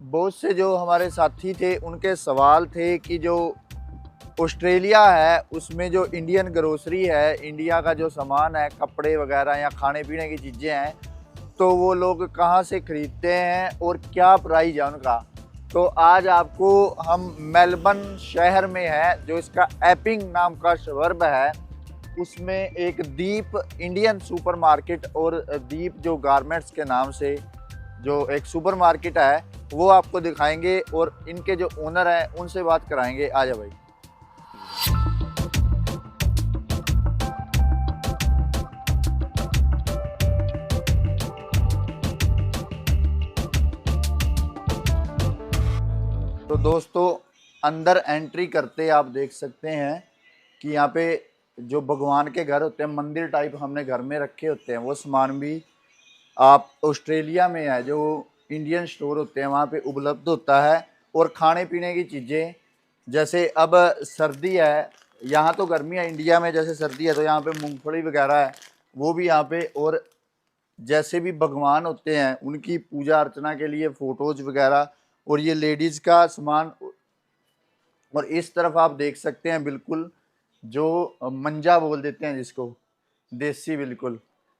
बहुत से जो हमारे साथी थे उनके सवाल थे कि जो ऑस्ट्रेलिया है उसमें जो इंडियन ग्रोसरी है, इंडिया का जो सामान है, कपड़े वगैरह या खाने पीने की चीज़ें हैं, तो वो लोग कहाँ से ख़रीदते हैं और क्या प्राइस है उनका। तो आज आपको हम मेलबर्न शहर में है, जो इसका एपिंग नाम का शहर है, उसमें एक दीप इंडियन सुपरमार्केट और दीप जो गारमेंट्स के नाम से जो एक सुपरमार्केट है, वो आपको दिखाएंगे और इनके जो ओनर हैं उनसे बात कराएंगे। आ जाओ भाई। तो दोस्तों, अंदर एंट्री करते आप देख सकते हैं कि यहाँ पे जो भगवान के घर होते हैं, मंदिर टाइप हमने घर में रखे होते हैं, वो सामान भी आप ऑस्ट्रेलिया में है जो इंडियन स्टोर होते हैं वहाँ पे उपलब्ध होता है। और खाने पीने की चीज़ें, जैसे अब सर्दी है, यहाँ तो गर्मी है, इंडिया में जैसे सर्दी है तो यहाँ पे मूंगफली वगैरह है, वो भी यहाँ पे। और जैसे भी भगवान होते हैं उनकी पूजा अर्चना के लिए फ़ोटोज़ वगैरह, और ये लेडीज़ का सामान। और इस तरफ आप देख सकते हैं बिल्कुल जो मंजा बोल देते हैं जिसको, देसी बिल्कुल।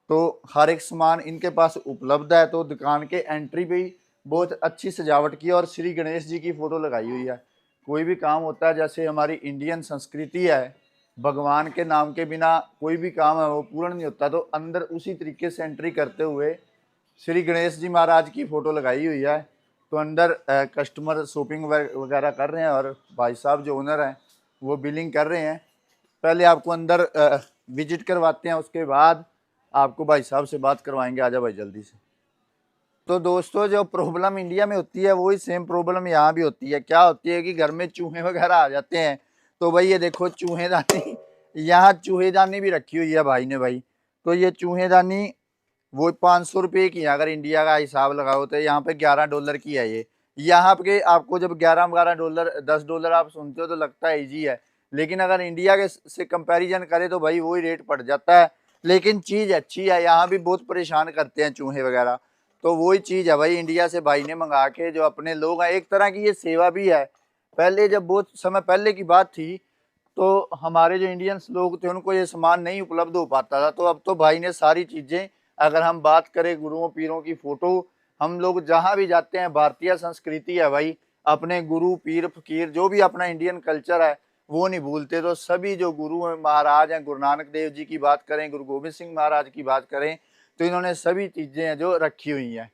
तो हर एक सामान इनके पास उपलब्ध है। तो दुकान के एंट्री पे ही बहुत अच्छी सजावट की है और श्री गणेश जी की फ़ोटो लगाई हुई है। कोई भी काम होता है, जैसे हमारी इंडियन संस्कृति है, भगवान के नाम के बिना कोई भी काम है वो पूर्ण नहीं होता। तो अंदर उसी तरीके से एंट्री करते हुए श्री गणेश जी महाराज की फ़ोटो लगाई हुई है। तो अंदर कस्टमर शॉपिंग वगैरह कर रहे हैं और भाई साहब जो ओनर हैं वो बिलिंग कर रहे हैं। पहले आपको अंदर विजिट करवाते हैं, उसके बाद आपको भाई साहब से बात करवाएंगे। आजा भाई जल्दी से। तो दोस्तों, जो प्रॉब्लम इंडिया में होती है वही सेम प्रॉब्लम यहाँ भी होती है। क्या होती है कि घर में चूहे वगैरह आ जाते हैं। तो भाई ये देखो चूहेदानी, यहाँ चूहेदानी भी रखी हुई है भाई ने भाई। तो ये चूहेदानी वो 500 रुपये की है, अगर इंडिया का हिसाब लगाओ तो यहाँ पे $11 की है ये। यहाँ पे आपको जब 11-12 डॉलर, $10 आप सुनते हो तो लगता है ईजी है, लेकिन अगर इंडिया के से कंपैरिजन करें तो भाई वही रेट पड़ जाता है। लेकिन चीज़ अच्छी है, यहाँ भी बहुत परेशान करते हैं चूहे वगैरह। तो वही चीज़ है भाई, इंडिया से भाई ने मंगा के, जो अपने लोग हैं, एक तरह की ये सेवा भी है। पहले जब बहुत समय पहले की बात थी तो हमारे जो इंडियंस लोग थे उनको ये सामान नहीं उपलब्ध हो पाता था। तो अब तो भाई ने सारी चीज़ें, अगर हम बात करें गुरुओं पीरों की फ़ोटो, हम लोग जहाँ भी जाते हैं, भारतीय संस्कृति है भाई, अपने गुरु पीर फकीर जो भी अपना इंडियन कल्चर है वो नहीं भूलते। तो सभी जो गुरु महाराज हैं, गुरु नानक देव जी की बात करें, गुरु गोविंद सिंह महाराज की बात करें, तो इन्होंने सभी चीज़ें हैं जो रखी हुई हैं,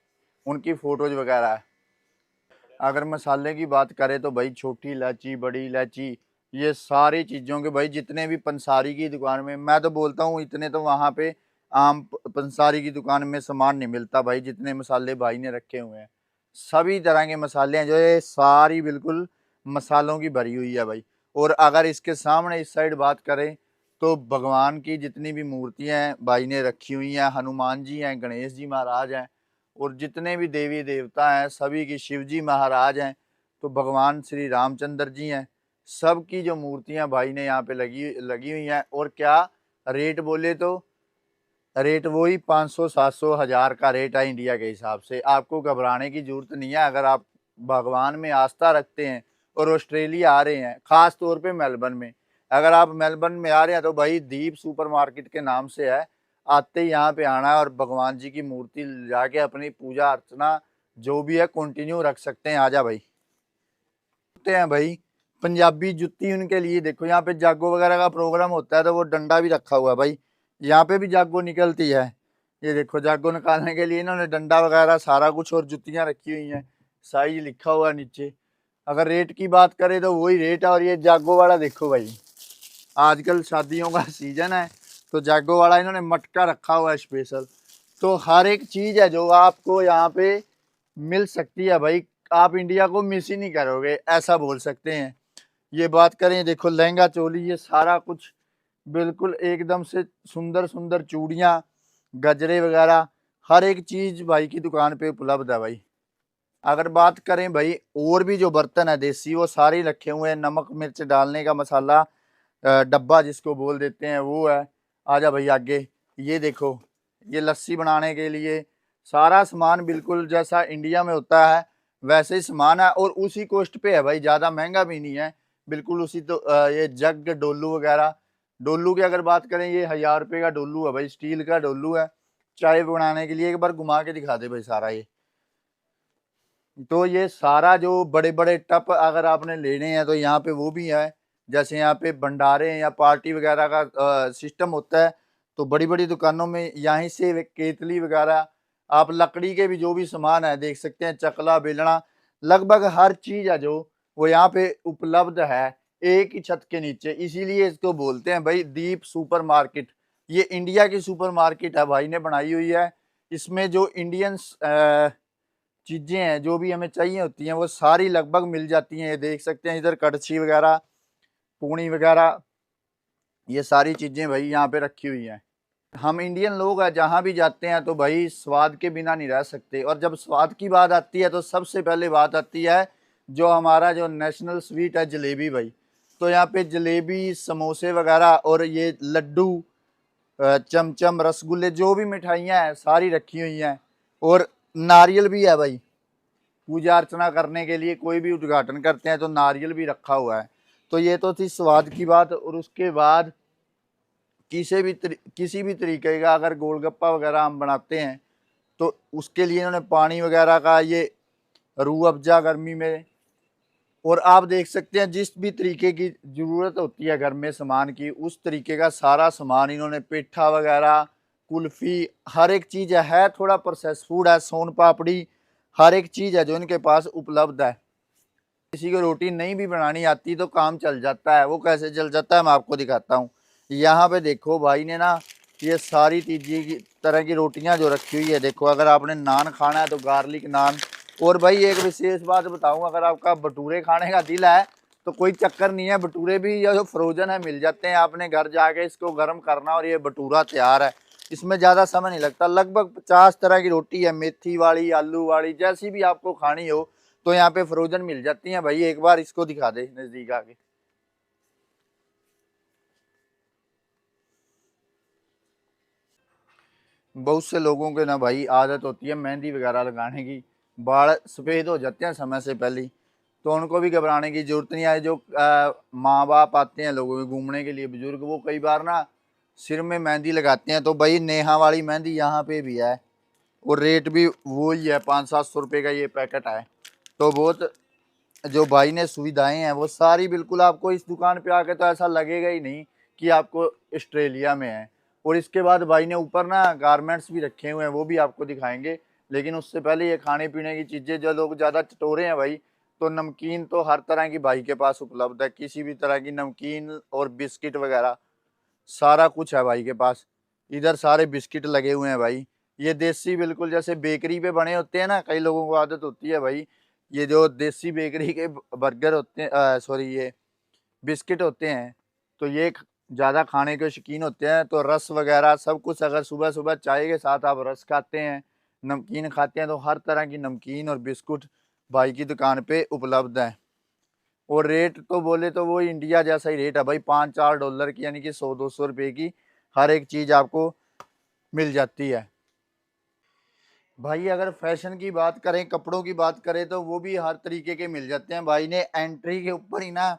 उनकी फ़ोटोज़ वगैरह है। अगर मसाले की बात करें तो भाई छोटी इलायची, बड़ी इलायची, ये सारी चीज़ों के भाई जितने भी पंसारी की दुकान में, मैं तो बोलता हूँ इतने तो वहाँ पे आम पंसारी की दुकान में सामान नहीं मिलता भाई, जितने मसाले भाई ने रखे हुए हैं। सभी तरह के मसाले हैं, जो ये सारी बिल्कुल मसालों की भरी हुई है भाई। और अगर इसके सामने इस साइड बात करें तो भगवान की जितनी भी मूर्तियाँ हैं भाई ने रखी हुई हैं, हनुमान जी हैं, गणेश जी महाराज हैं, और जितने भी देवी देवता हैं सभी की, शिव जी महाराज हैं, तो भगवान श्री रामचंद्र जी हैं, सबकी जो मूर्तियां भाई ने यहाँ पे लगी लगी हुई हैं। और क्या रेट बोले तो रेट वही 500, 700, 1000 का रेट है इंडिया के हिसाब से। आपको घबराने की जरूरत नहीं है अगर आप भगवान में आस्था रखते हैं और ऑस्ट्रेलिया आ रहे हैं, ख़ास तौर पे मेलबर्न में। अगर आप मेलबर्न में आ रहे हैं तो भाई दीप सुपरमार्केट के नाम से है, आते ही यहाँ पे आना है और भगवान जी की मूर्ति जाके अपनी पूजा अर्चना जो भी है कंटिन्यू रख सकते हैं। आजा भाई। होते हैं भाई पंजाबी जुत्ती, उनके लिए देखो यहाँ पे जागो वगैरह का प्रोग्राम होता है तो वो डंडा भी रखा हुआ है भाई, यहाँ पे भी जागो निकलती है। ये देखो जागो निकालने के लिए इन्होंने डंडा वगैरह सारा कुछ और जुतियाँ रखी हुई हैं, साइज लिखा हुआ है नीचे। अगर रेट की बात करें तो वही रेट है। और ये जागो वाला देखो भाई, आजकल शादियों का सीजन है तो जागो वाला इन्होंने मटका रखा हुआ है स्पेशल। तो हर एक चीज़ है जो आपको यहाँ पे मिल सकती है भाई, आप इंडिया को मिस ही नहीं करोगे, ऐसा बोल सकते हैं। ये बात करें, देखो लहंगा चोली, ये सारा कुछ बिल्कुल एकदम से सुंदर सुंदर चूड़ियाँ, गजरे वगैरह, हर एक चीज़ भाई की दुकान पे उपलब्ध है भाई। अगर बात करें भाई और भी जो बर्तन है देसी, वो सारे रखे हुए हैं। नमक मिर्च डालने का मसाला डब्बा जिसको बोल देते हैं वो है। आजा भाई आगे। ये देखो, ये लस्सी बनाने के लिए सारा सामान बिल्कुल जैसा इंडिया में होता है वैसे ही सामान है और उसी कॉस्ट पे है भाई, ज़्यादा महंगा भी नहीं है, बिल्कुल उसी। तो ये जग डोलू वगैरह, डोलू की अगर बात करें, ये 1000 रुपये का डोलू है भाई, स्टील का डोलू है चाय बनाने के लिए। एक बार घुमा के दिखा दे भाई सारा ये। तो ये सारा जो बड़े बड़े टप अगर आपने लेने हैं तो यहाँ पे वो भी है। जैसे यहाँ पे भंडारे या पार्टी वगैरह का सिस्टम होता है, तो बड़ी बड़ी दुकानों में यहीं से केतली वगैरह, आप लकड़ी के भी जो भी सामान है देख सकते हैं, चकला बेलना, लगभग हर चीज है जो वो यहाँ पे उपलब्ध है एक ही छत के नीचे। इसीलिए इसको बोलते हैं भाई दीप सुपर मार्केट। ये इंडिया की सुपर मार्केट है, भाई ने बनाई हुई है। इसमें जो इंडियन चीजें हैं जो भी हमें चाहिए होती हैं वो सारी लगभग मिल जाती हैं। ये देख सकते हैं इधर कड़छी वगैरह, पूनी वगैरह, ये सारी चीजें भाई यहाँ पे रखी हुई हैं। हम इंडियन लोग हैं, जहाँ भी जाते हैं तो भाई स्वाद के बिना नहीं रह सकते। और जब स्वाद की बात आती है तो सबसे पहले बात आती है जो हमारा जो नेशनल स्वीट है, जलेबी भाई। तो यहाँ पे जलेबी, समोसे वगैरह और ये लड्डू, चमचम, रसगुल्ले, जो भी मिठाइयाँ हैं सारी रखी हुई हैं। और नारियल भी है भाई, पूजा अर्चना करने के लिए कोई भी उद्घाटन करते हैं तो नारियल भी रखा हुआ है। तो ये तो थी स्वाद की बात। और उसके बाद किसी भी तरीके का अगर गोलगप्पा वगैरह हम बनाते हैं तो उसके लिए इन्होंने पानी वगैरह का ये रूह अफ़ज़ा गर्मी में। और आप देख सकते हैं जिस भी तरीके की ज़रूरत होती है घर में सामान की, उस तरीके का सारा सामान इन्होंने, पेठा वगैरह, कुल्फ़ी, हर एक चीज़ है। थोड़ा प्रोसेस फूड है, सोन पापड़ी, हर एक चीज़ है जो इनके पास उपलब्ध है। किसी को रोटी नहीं भी बनानी आती तो काम चल जाता है। वो कैसे चल जाता है मैं आपको दिखाता हूँ। यहाँ पे देखो भाई ने ना ये सारी तीजी की तरह की रोटियां जो रखी हुई है। देखो अगर आपने नान खाना है तो गार्लिक नान। और भाई एक विशेष बात बताऊं, अगर आपका भटूरे खाने का दिल है तो कोई चक्कर नहीं है, भटूरे भी ये जो फ्रोजन है मिल जाते हैं। आपने घर जाके इसको गर्म करना और ये भटूरा तैयार है। इसमें ज़्यादा समय नहीं लगता। लगभग 50 तरह की रोटी है, मेथी वाली, आलू वाली, जैसी भी आपको खानी हो तो यहाँ पे फ्रोजन मिल जाती हैं भाई। एक बार इसको दिखा दे नजदीक आके। बहुत से लोगों के ना भाई आदत होती है मेहंदी वगैरह लगाने की, बाल सफ़ेद हो जाते हैं समय से पहले ही, तो उनको भी घबराने की जरूरत नहीं है। जो माँ बाप आते हैं लोगों के घूमने के लिए, बुजुर्ग, वो कई बार ना सिर में मेहंदी लगाते हैं। तो भाई नेहा वाली मेहंदी यहाँ पे भी है और रेट भी वही है, 500-700 रुपये का ये पैकेट है। तो बहुत जो भाई ने सुविधाएं हैं वो सारी बिल्कुल आपको इस दुकान पे आके तो ऐसा लगेगा ही नहीं कि आपको ऑस्ट्रेलिया में है। और इसके बाद भाई ने ऊपर ना गारमेंट्स भी रखे हुए हैं, वो भी आपको दिखाएंगे। लेकिन उससे पहले ये खाने पीने की चीज़ें, जो लोग ज़्यादा चटोरे हैं भाई, तो नमकीन तो हर तरह की भाई के पास उपलब्ध है। किसी भी तरह की नमकीन और बिस्किट वगैरह सारा कुछ है भाई के पास। इधर सारे बिस्किट लगे हुए हैं भाई, ये देसी, बिल्कुल जैसे बेकरी पे बने होते हैं ना। कई लोगों को आदत होती है भाई, ये जो देसी बेकरी के बर्गर होते हैं, सॉरी, ये बिस्किट होते हैं, तो ये ज़्यादा खाने के शौकीन होते हैं। तो रस वगैरह सब कुछ, अगर सुबह सुबह चाय के साथ आप रस खाते हैं, नमकीन खाते हैं, तो हर तरह की नमकीन और बिस्कुट भाई की दुकान पे उपलब्ध है। और रेट तो बोले तो वो इंडिया जैसा ही रेट है भाई, $5-4 की, यानी कि 100-200 रुपये की हर एक चीज़ आपको मिल जाती है। भाई अगर फैशन की बात करें, कपड़ों की बात करें, तो वो भी हर तरीके के मिल जाते हैं। भाई ने एंट्री के ऊपर ही ना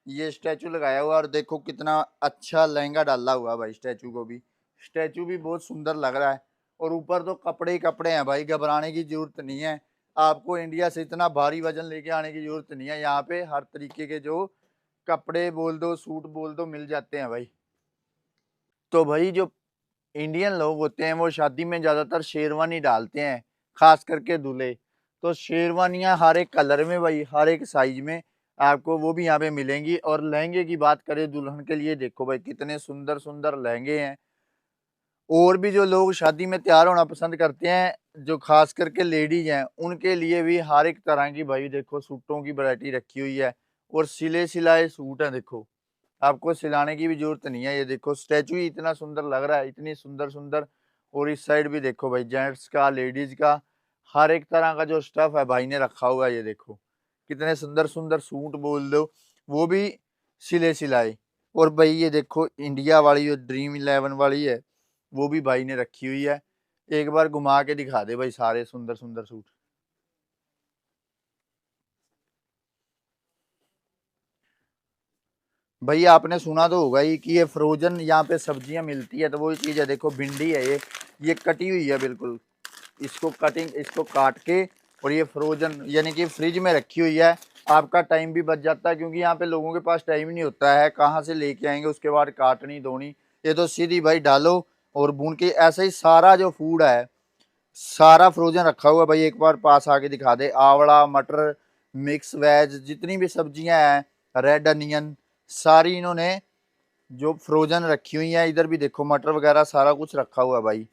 ये स्टैचू लगाया हुआ, और देखो कितना अच्छा लहंगा डाला हुआ है भाई। स्टैचू को भी, स्टैचू भी बहुत सुंदर लग रहा है। और ऊपर तो कपड़े ही कपड़े हैं भाई, घबराने की जरूरत नहीं है। आपको इंडिया से इतना भारी वजन लेके आने की जरूरत नहीं है। यहाँ पे हर तरीके के जो कपड़े बोल दो, सूट बोल दो, मिल जाते हैं भाई। तो भाई जो इंडियन लोग होते हैं वो शादी में ज़्यादातर शेरवानी डालते हैं, खास करके दूल्हे। तो शेरवानियाँ हर एक कलर में भाई, हर एक साइज में आपको वो भी यहाँ पे मिलेंगी। और लहंगे की बात करें दुल्हन के लिए, देखो भाई कितने सुंदर सुंदर लहंगे हैं। और भी जो लोग शादी में तैयार होना पसंद करते हैं, जो खास करके लेडीज हैं, उनके लिए भी हर एक तरह की भाई देखो सूटों की वैरायटी रखी हुई है। और सिले सिलाए सूट हैं देखो, आपको सिलाने की भी जरूरत नहीं है। ये देखो स्टैचू ही इतना सुंदर लग रहा है, इतनी सुंदर सुंदर। और इस साइड भी देखो भाई, जेंट्स का, लेडीज का, हर एक तरह का जो स्टफ है भाई ने रखा हुआ है। ये देखो कितने सुंदर सुंदर सूट बोल दो, वो भी सिले सिलाए। और भाई ये देखो इंडिया वाली जो Dream11 वाली है, वो भी भाई ने रखी हुई है। एक बार घुमा के दिखा दे भाई सारे सुंदर सुंदर सूट। भाई आपने सुना तो होगा ही कि ये फ्रोजन यहाँ पे सब्जियां मिलती है, तो वही चीज़ है। देखो भिंडी है ये कटी हुई है बिल्कुल। इसको काट के और ये फ्रोजन यानी कि फ्रिज में रखी हुई है। आपका टाइम भी बच जाता है, क्योंकि यहाँ पे लोगों के पास टाइम नहीं होता है, कहाँ से लेके आएंगे उसके बाद काटनी धोनी। ये तो सीधी भाई डालो और भून के। ऐसा ही सारा जो फूड है सारा फ्रोजन रखा हुआ है भाई। एक बार पास आके दिखा दे। आवड़ा, मटर, मिक्स वेज, जितनी भी सब्जियां हैं, रेड अनियन, सारी इन्होंने जो फ्रोजन रखी हुई है। इधर भी देखो मटर वगैरह सारा कुछ रखा हुआ है भाई।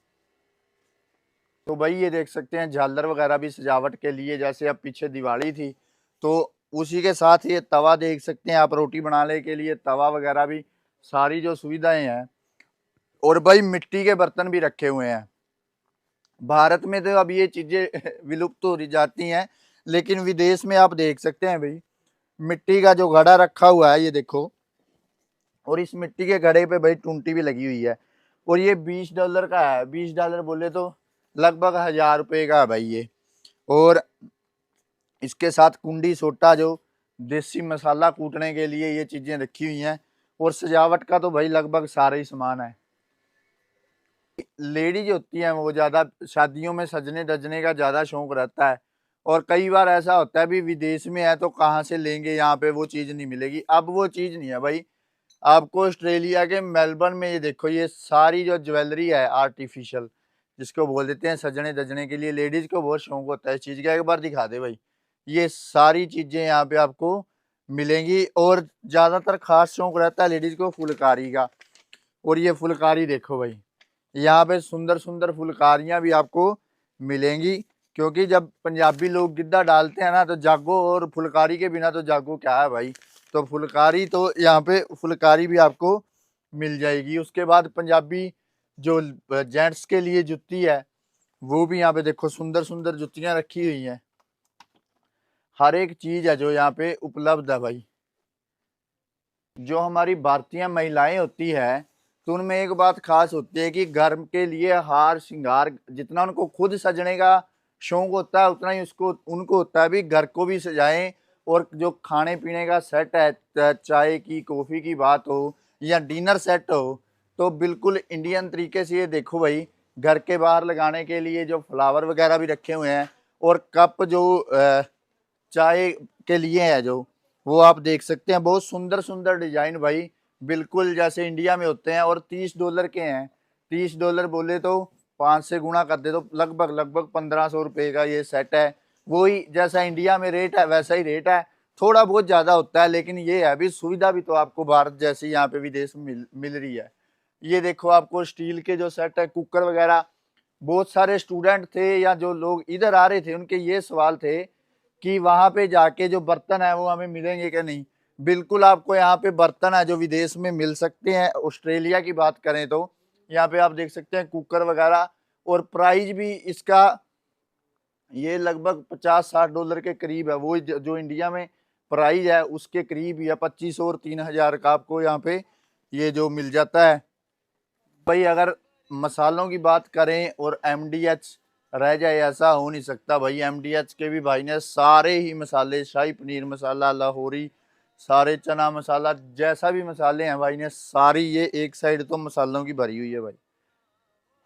तो भाई ये देख सकते हैं झालर वगैरह भी सजावट के लिए, जैसे अब पीछे दिवाली थी तो उसी के साथ ये तवा देख सकते हैं आप, रोटी बनाने के लिए तवा वगैरह भी, सारी जो सुविधाएं हैं। और भाई मिट्टी के बर्तन भी रखे हुए हैं। भारत में तो अब ये चीजें विलुप्त हो जाती हैं, लेकिन विदेश में आप देख सकते हैं भाई मिट्टी का जो घड़ा रखा हुआ है, ये देखो। और इस मिट्टी के घड़े पे भाई टूंटी भी लगी हुई है। और ये $20 का है। $20 बोले तो लगभग 1000 रुपये का है भाई ये। और इसके साथ कुंडी सोटा, जो देसी मसाला कूटने के लिए ये चीजें रखी हुई हैं। और सजावट का तो भाई लगभग सारे ही सामान है। लेडीज होती हैं वो ज्यादा शादियों में सजने धजने का ज्यादा शौक रहता है। और कई बार ऐसा होता है भी विदेश में है तो कहाँ से लेंगे, यहाँ पे वो चीज नहीं मिलेगी। अब वो चीज नहीं है भाई। आपको ऑस्ट्रेलिया के मेलबर्न में ये देखो, ये सारी जो ज्वेलरी है आर्टिफिशियल, जिसको बोल देते हैं सजने धजने के लिए, लेडीज को बहुत शौक होता है इस चीज का। एक बार दिखा दे भाई। ये सारी चीजें यहाँ पे आपको मिलेंगी। और ज्यादातर खास शौक रहता है लेडीज को फुलकारी का। और ये फुलकारी देखो भाई, यहाँ पे सुंदर सुंदर फुलकारियां भी आपको मिलेंगी। क्योंकि जब पंजाबी लोग गिद्धा डालते हैं ना, तो जागो, और फुलकारी के बिना तो जागो क्या है भाई। तो फुलकारी, तो यहाँ पे फुलकारी भी आपको मिल जाएगी। उसके बाद पंजाबी जो जेंट्स के लिए जुत्ती है, वो भी यहाँ पे देखो सुंदर सुंदर जुतियां रखी हुई हैं। हर एक चीज है जो यहाँ पे उपलब्ध है भाई। जो हमारी भारतीय महिलाएं होती है, तो उनमें एक बात खास होती है कि घर के लिए हार श्रृंगार, जितना उनको खुद सजने का शौक होता है, उतना ही उसको उनको होता है भी घर को भी सजाएं। और जो खाने पीने का सेट है, चाय की कॉफी की बात हो या डिनर सेट हो, तो बिल्कुल इंडियन तरीके से ये देखो भाई। घर के बाहर लगाने के लिए जो फ्लावर वगैरह भी रखे हुए हैं। और कप जो चाय के लिए है, जो वो आप देख सकते हैं, बहुत सुंदर सुंदर डिजाइन भाई, बिल्कुल जैसे इंडिया में होते हैं। और $30 के हैं। $30 बोले तो 5 से गुणा कर दे तो लगभग लगभग 1500 रुपये का ये सेट है। वही जैसा इंडिया में रेट है वैसा ही रेट है। थोड़ा बहुत ज्यादा होता है, लेकिन ये है अभी सुविधा भी तो आपको भारत जैसी यहाँ पे विदेश में मिल रही है। ये देखो आपको स्टील के जो सेट है, कुकर वगैरह। बहुत सारे स्टूडेंट थे या जो लोग इधर आ रहे थे, उनके ये सवाल थे कि वहां पे जाके जो बर्तन है वो हमें मिलेंगे कि नहीं। बिल्कुल आपको यहाँ पे बर्तन है जो विदेश में मिल सकते हैं। ऑस्ट्रेलिया की बात करें तो यहाँ पे आप देख सकते हैं कुकर वगैरह। और प्राइस भी इसका ये लगभग $50-60 के करीब है। वो जो इंडिया में प्राइस है उसके करीब, या 2500 और 3000 का आपको यहाँ पे ये जो मिल जाता है भाई। अगर मसालों की बात करें और एमडीएच रह जाए, ऐसा हो नहीं सकता भाई। एमडीएच के भी भाई ने सारे ही मसाले, शाही पनीर मसाला, लाहौरी, सारे चना मसाला, जैसा भी मसाले हैं भाई ने सारी, ये एक साइड तो मसालों की भरी हुई है भाई।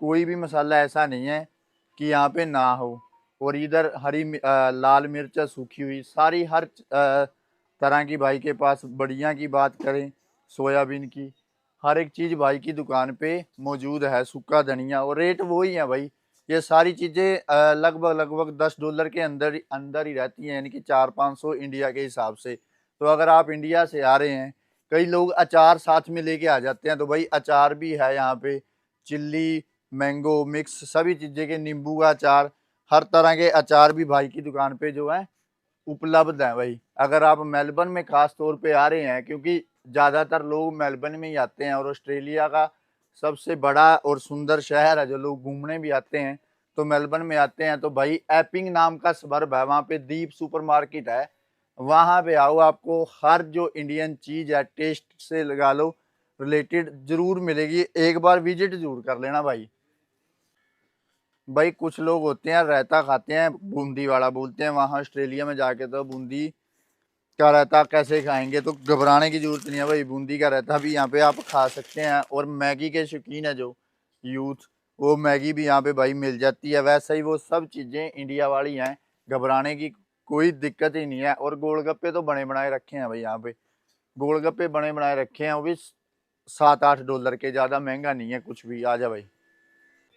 कोई भी मसाला ऐसा नहीं है कि यहाँ पे ना हो। और इधर लाल मिर्च सूखी हुई सारी, हर तरह की भाई के पास। बढ़िया की बात करें सोयाबीन की, हर एक चीज भाई की दुकान पे मौजूद है। सूखा धनिया, और रेट वो ही है भाई। ये सारी चीजें लगभग लगभग $10 के अंदर ही रहती हैं, यानी कि 400-500 इंडिया के हिसाब से। तो अगर आप इंडिया से आ रहे हैं, कई लोग अचार साथ में लेके आ जाते हैं, तो भाई अचार भी है यहाँ पे। चिल्ली, मैंगो मिक्स, सभी चीजें के, नींबू का अचार, हर तरह के अचार भी भाई की दुकान पे जो है उपलब्ध है भाई। अगर आप मेलबर्न में खास तौर पे आ रहे हैं, क्योंकि ज्यादातर लोग मेलबर्न में ही आते हैं, और ऑस्ट्रेलिया का सबसे बड़ा और सुंदर शहर है, जो लोग घूमने भी आते हैं तो मेलबर्न में आते हैं। तो भाई एपिंग नाम का सबर्ब है, वहाँ पे दीप सुपरमार्केट है। वहाँ पे आओ, आपको हर जो इंडियन चीज है टेस्ट से लगा लो रिलेटेड जरूर मिलेगी। एक बार विजिट जरूर कर लेना भाई। भाई कुछ लोग होते हैं रायता खाते हैं, बूंदी वाला बोलते हैं वहाँ ऑस्ट्रेलिया में जाके, तो बूंदी का रायता कैसे खाएंगे, तो घबराने की जरूरत नहीं है भाई। बूंदी का रायता भी यहाँ पे आप खा सकते हैं। और मैगी के शौकीन है जो यूथ, वो मैगी भी यहाँ पे भाई मिल जाती है। वैसे ही वो सब चीज़ें इंडिया वाली हैं, घबराने की कोई दिक्कत ही नहीं है। और गोलगप्पे तो बने बनाए रखे हैं भाई यहाँ पे, गोलगप्पे बने बनाए रखे हैं, वो भी $7-8 के, ज़्यादा महंगा नहीं है कुछ भी। आ जा भाई।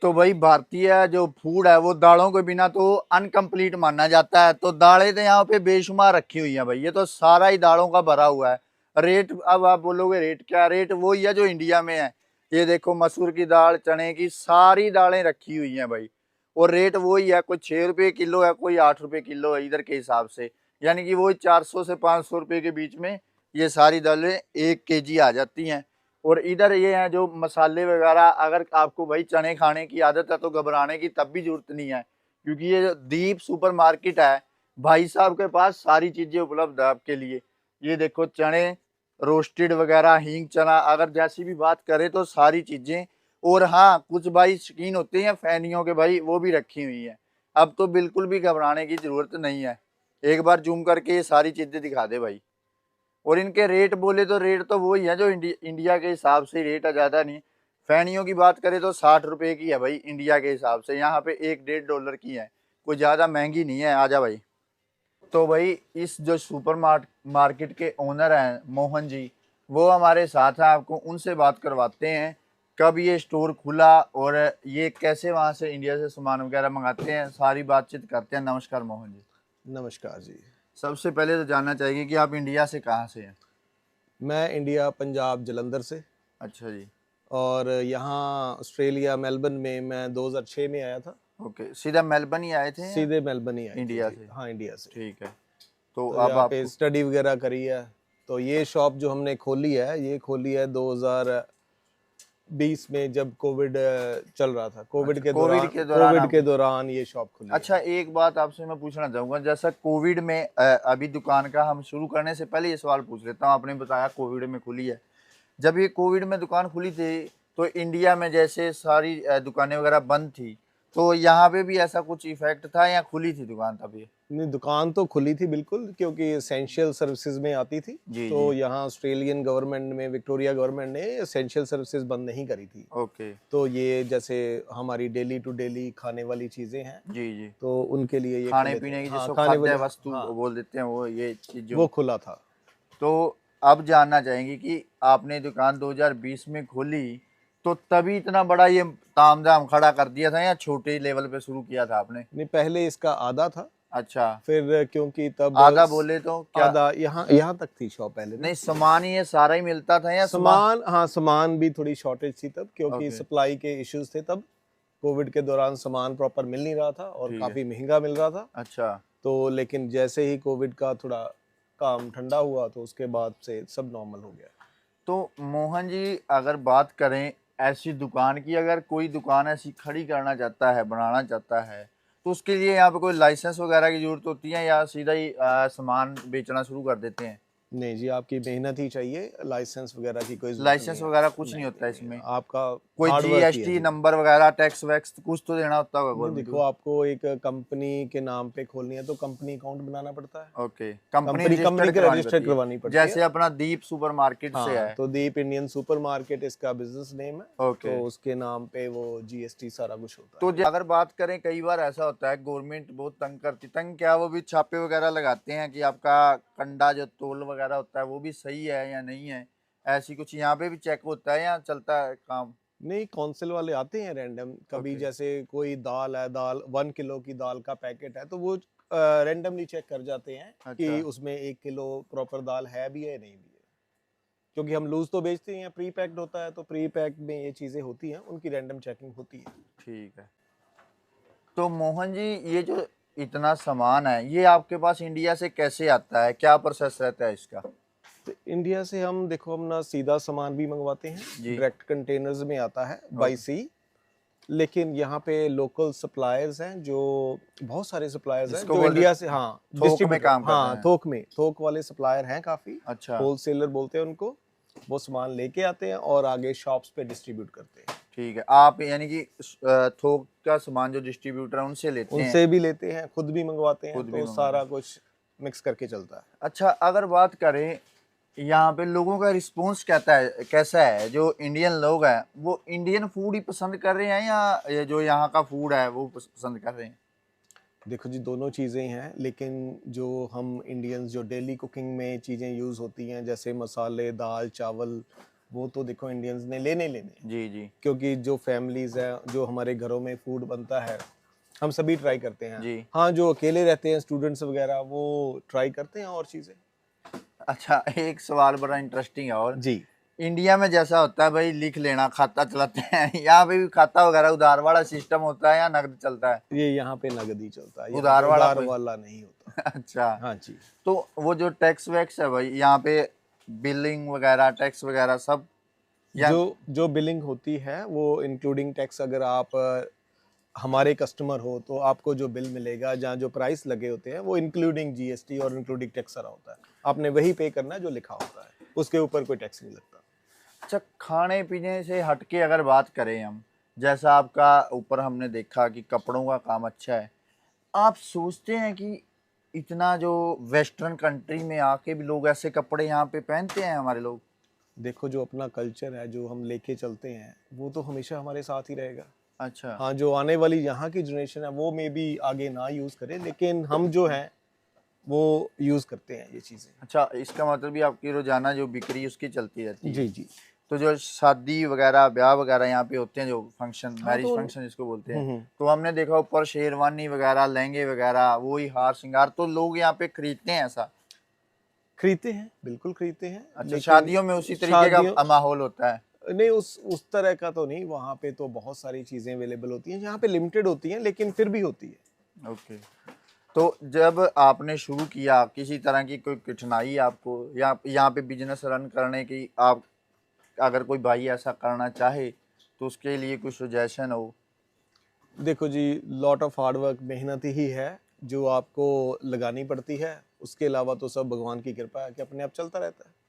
तो भाई भारतीय जो फूड है वो दालों के बिना तो अनकम्प्लीट माना जाता है। तो दालें तो यहाँ पे बेशुमार रखी हुई हैं भाई, ये तो सारा ही दालों का भरा हुआ है। रेट, अब आप बोलोगे रेट क्या, रेट वही है जो इंडिया में है। ये देखो मसूर की दाल, चने की, सारी दालें रखी हुई हैं भाई। और रेट वही है, कोई 6 रुपये किलो है, कोई 8 रुपये किलो है इधर के हिसाब से। यानी कि वही 400 से 500 रुपये के बीच में ये सारी दालें 1 kg आ जाती हैं। और इधर ये हैं जो मसाले वगैरह, अगर आपको भाई चने खाने की आदत है तो घबराने की तब भी जरूरत नहीं है, क्योंकि ये जो दीप सुपर मार्केट है, भाई साहब के पास सारी चीजें उपलब्ध है आपके लिए। ये देखो चने रोस्टेड वगैरह, हींग चना, अगर जैसी भी बात करें तो सारी चीजें। और हाँ, कुछ भाई शौकीन होते हैं फैनियों के भाई, वो भी रखी हुई है। अब तो बिल्कुल भी घबराने की जरूरत नहीं है। एक बार जूम करके ये सारी चीजें दिखा दे भाई। और इनके रेट बोले तो रेट तो वही है जो इंडिया के हिसाब से रेट है, ज़्यादा नहीं। फैनियों की बात करें तो 60 रुपए की है भाई इंडिया के हिसाब से, यहाँ पे $1-1.5 की है, कोई ज़्यादा महंगी नहीं है। आजा भाई। तो भाई इस जो सुपर मार्केट के ओनर हैं मोहन जी, वो हमारे साथ हैं, आपको उनसे बात करवाते हैं कब ये स्टोर खुला और ये कैसे वहाँ से इंडिया से सामान वगैरह मंगाते हैं, सारी बातचीत करते हैं। नमस्कार मोहन जी। नमस्कार जी। सबसे पहले तो जानना चाहिए कि आप इंडिया से कहाँ से हैं? मैं इंडिया पंजाब जलंधर से, अच्छा जी। और यहाँ ऑस्ट्रेलिया मेलबर्न में मैं 2006 में आया था। ओके, सीधा मेलबर्न ही आए थे या सीधे मेलबर्न ही आए थे इंडिया जी। से? हाँ, इंडिया से। ठीक है। तो तो अब यहाँ पे आपको स्टडी वगैरह करी है। तो ये शॉप जो हमने खोली है, ये खोली है 2020 में, जब कोविड चल रहा था। कोविड अच्छा, के कोविड दौरान के दौरान आपने, ये शॉप खुली अच्छा है। एक बात आपसे मैं पूछना चाहूंगा, जैसा कोविड में अभी दुकान का हम शुरू करने से पहले ये सवाल पूछ लेता हूँ। आपने बताया कोविड में खुली है, जब ये कोविड में दुकान खुली थी तो इंडिया में जैसे सारी दुकानें वगैरह बंद थी, तो यहाँ पे भी ऐसा कुछ इफेक्ट था या खुली थी दुकान तब ये? नहीं, दुकान तो खुली थी बिल्कुल, क्योंकि एसेंशियल सर्विसेज में आती थी। जी तो जी। यहाँ ऑस्ट्रेलियन गवर्नमेंट में, विक्टोरिया गवर्नमेंट ने एसेंशियल सर्विसेज बंद नहीं करी थी। ओके। तो ये जैसे हमारी डेली टू डेली खाने वाली चीजें हैं, जी जी। तो उनके लिए ये खाने खुले थे। पीने की हाँ, जिसको खाने खाद्य वाले, वस्तु हाँ, बोल देते हैं, वो ये चीजों। वो खुला था। तो अब जानना चाहेंगे कि आपने दुकान 2020 में खोली, तो तभी इतना बड़ा ये तामझाम खड़ा कर दिया था या छोटे लेवल पे शुरू किया था आपने? नहीं, पहले इसका आधा था। अच्छा। फिर क्योंकि तब आधा बोले तो क्या? आधा यहाँ यहाँ तक थी शॉप पहले ना। नहीं, सामान ही ये सारा ही मिलता था या सामान? सामान, हाँ, सामान भी थोड़ी शॉर्टेज थी तब, क्योंकि ओके। सप्लाई के इश्यूज थे तब। कोविड के दौरान सामान प्रॉपर मिल नहीं रहा था और ठीक है। काफी महंगा मिल रहा था। अच्छा। तो लेकिन जैसे ही कोविड का थोड़ा काम ठंडा हुआ, तो उसके बाद से सब नॉर्मल हो गया। तो मोहन जी, अगर बात करें ऐसी दुकान की, अगर कोई दुकान ऐसी खड़ी करना चाहता है, बनाना चाहता है, तो उसके लिए यहाँ पे कोई लाइसेंस वगैरह की जरूरत होती है या सीधा ही सामान बेचना शुरू कर देते हैं? नहीं जी, आपकी मेहनत ही चाहिए, लाइसेंस वगैरह की कोई जरूरत नहीं लाइसेंस है। वगैरह कुछ नहीं नहीं होता नहीं नहीं, इसमें? आपका कोई हार्ड वर्क ही है जीएसटी जी। नंबर वगैरह, टैक्स वैक्स कुछ तो देना होता होगा नहीं, गवर्नमेंट देखो, को? आपको एक कंपनी के नाम पे खोलनी है तो कंपनी अकाउंट बनाना पड़ता है। ओके, कंपनी कंपनी रजिस्टर्ड के करवानी रजिस्टर पड़ती है, करवानी पड़ती है। जैसे अपना दीप सुपर मार्केट से हाँ, है। तो दीप इंडियन सुपर मार्केट इसका बिजनेस नेम है। ओके। तो उसके नाम पे वो जीएसटी सारा कुछ होता तो है। अगर बात करें, कई बार ऐसा होता है गवर्नमेंट बहुत तंग करती, तंग क्या, वो भी छापे वगैरह लगाते हैं कि आपका कंडा जो तोल वगैरह होता है वो भी सही है या नहीं है, ऐसी कुछ यहाँ पे भी चेक होता है या चलता है काम? नहीं, काउंसिल वाले आते हैं रैंडम कभी। ओके। जैसे कोई दाल है, दाल 1 किलो की दाल का पैकेट है, तो वो रैंडमली चेक कर जाते हैं अच्छा। कि उसमें 1 किलो प्रॉपर दाल है भी है नहीं भी है। क्योंकि हम लूज तो बेचते हैं, प्री पैक्ड होता है, तो प्री पैक्ड में ये चीजें होती हैं, उनकी रैंडम चेकिंग होती है। ठीक है। तो मोहन जी, ये जो इतना सामान है ये आपके पास इंडिया से कैसे आता है, क्या प्रोसेस रहता है इसका? तो इंडिया से हम, देखो, हम ना सीधा सामान भी मंगवाते हैं, जी। डायरेक्ट कंटेनर्स में आता है बाई ओके। सी। लेकिन यहाँ पे लोकल सप्लायर्स हैं, जो बहुत सारे सप्लायर्स हैं जिसको जो बोलते इंडिया से, हाँ, थोक में डिस्ट्रीब्यूटर, काम कर रहे हाँ, हैं? थोक वाले सप्लायर हैं काफी। अच्छा। होलसेलर बोलते हैं उनको। वो सामान लेके आते हैं और आगे शॉप्स पे डिस्ट्रीब्यूट करते हैं। ठीक है, आप यानी कि थोक का सामान जो डिस्ट्रीब्यूटर है उनसे लेते हैं? उनसे भी लेते हैं, खुद भी मंगवाते हैं, खुद भी तो मंगवाते सारा हैं? कुछ मिक्स करके चलता है। अच्छा, अगर बात करें यहाँ पे लोगों का रिस्पॉन्स कैसा है? जो इंडियन लोग हैं वो इंडियन फूड ही पसंद कर रहे हैं या ये जो यहाँ का फूड है वो पसंद कर रहे हैं? देखो जी, दोनों चीज़ें हैं, लेकिन जो हम इंडियंस जो डेली कुकिंग में चीज़ें यूज़ होती हैं, जैसे मसाले, दाल, चावल, वो तो देखो इंडियंस ने लेने ही लेने हैं। जी जी क्योंकि जो फैमिलीज़ हैं, जो हमारे घरों में फूड बनता है, हम सभी ट्राई करते हैं। जी। हाँ, जो अकेले रहते हैं स्टूडेंट्स वगैरह, वो ट्राई करते हैं और चीज़ें। अच्छा, एक सवाल बड़ा इंटरेस्टिंग है और जी। इंडिया में जैसा होता है भाई लिख लेना खाता चलाते हैं, यहाँ पे भी खाता वगैरह उधार वाला सिस्टम होता है या नगद चलता है? ये यहाँ पे नगद ही चलता है, यहाँ उधार पे वाला उधार कोई वाला नहीं होता। अच्छा, हाँ जी। तो वो जो टैक्स वैक्स है भाई यहाँ पे, बिलिंग वगैरह टैक्स वगैरह सब या? जो जो बिलिंग होती है वो इंक्लूडिंग टैक्स, अगर आप हमारे कस्टमर हो तो आपको जो बिल मिलेगा, जहाँ जो प्राइस लगे होते हैं, वो इंक्लूडिंग जीएसटी और इंक्लूडिंग टैक्स सारा होता है। आपने वही पे करना है जो लिखा होता है, उसके ऊपर कोई टैक्स नहीं लगता। अच्छा, खाने पीने से हटके अगर बात करें हम, जैसा आपका ऊपर हमने देखा कि कपड़ों का काम अच्छा है, आप सोचते हैं कि इतना जो वेस्टर्न कंट्री में आके भी लोग ऐसे कपड़े यहाँ पे पहनते हैं हमारे लोग? देखो, जो अपना कल्चर है, जो हम लेके चलते हैं, वो तो हमेशा हमारे साथ ही रहेगा। अच्छा। हाँ, जो आने वाली यहाँ की जनरेशन है वो मे बी आगे ना यूज़ करे, लेकिन हम जो हैं वो यूज़ करते हैं ये चीज़ें। अच्छा, इसका मतलब भी आपकी रोजाना जो बिक्री उसकी चलती रहती है? जी जी। तो जो शादी वगैरह ब्याह वगैरह यहाँ पे होते हैं, जो फंक्शन हाँ मैरिज तो फंक्शन जिसको बोलते हैं, हम्म। तो हमने देखा ऊपर शेरवानी वगैरह लहंगे वगैरह वही हार श्रृंगार तो लोग यहाँ पे खरीदते हैं ऐसा? खरीदते हैं, बिल्कुल खरीदते हैं, अच्छा, लेकिन शादियों में उसी तरीके शादियों का माहौल होता है? नहीं, उस तरह का तो नहीं। वहाँ पे तो बहुत सारी चीज़ें अवेलेबल होती हैं, यहाँ पे लिमिटेड होती हैं, लेकिन फिर भी होती है। ओके। तो जब आपने शुरू किया, किसी तरह की कोई कठिनाई आपको या यहाँ पे बिजनेस रन करने की, आप अगर कोई भाई ऐसा करना चाहे तो उसके लिए कुछ सजेशन हो? देखो जी, लॉट ऑफ हार्ड वर्क, मेहनत ही है जो आपको लगानी पड़ती है। उसके अलावा तो सब भगवान की कृपा है कि अपने आप चलता रहता है।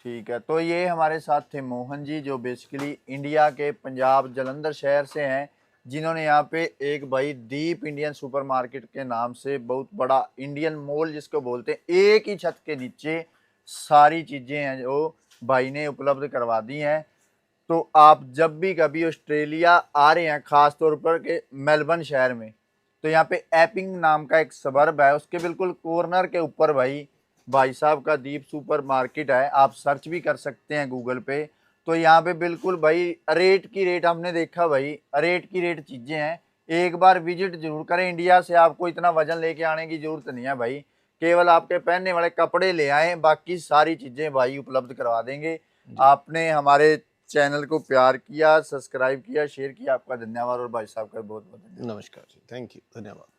ठीक है, तो ये हमारे साथ थे मोहन जी, जो बेसिकली इंडिया के पंजाब जलंधर शहर से हैं, जिन्होंने यहाँ पे एक भाई दीप इंडियन सुपरमार्केट के नाम से बहुत बड़ा इंडियन मॉल जिसको बोलते हैं, एक ही छत के नीचे सारी चीज़ें हैं जो भाई ने उपलब्ध करवा दी हैं। तो आप जब भी कभी ऑस्ट्रेलिया आ रहे हैं, ख़ास तौर पर के मेलबर्न शहर में, तो यहाँ पे एपिंग नाम का एक सबर्ब है, उसके बिल्कुल कॉर्नर के ऊपर भाई साहब का दीप सुपर मार्केट है। आप सर्च भी कर सकते हैं गूगल पे। तो यहाँ पे बिल्कुल भाई रेट की रेट हमने देखा भाई, रेट की रेट चीज़ें हैं। एक बार विजिट जरूर करें। इंडिया से आपको इतना वजन लेके आने की जरूरत नहीं है भाई, केवल आपके पहनने वाले कपड़े ले आए, बाकी सारी चीज़ें भाई उपलब्ध करवा देंगे। आपने हमारे चैनल को प्यार किया, सब्सक्राइब किया, शेयर किया, आपका धन्यवाद। और भाई साहब का बहुत बहुत धन्यवाद। नमस्कार जी, थैंक यू, धन्यवाद।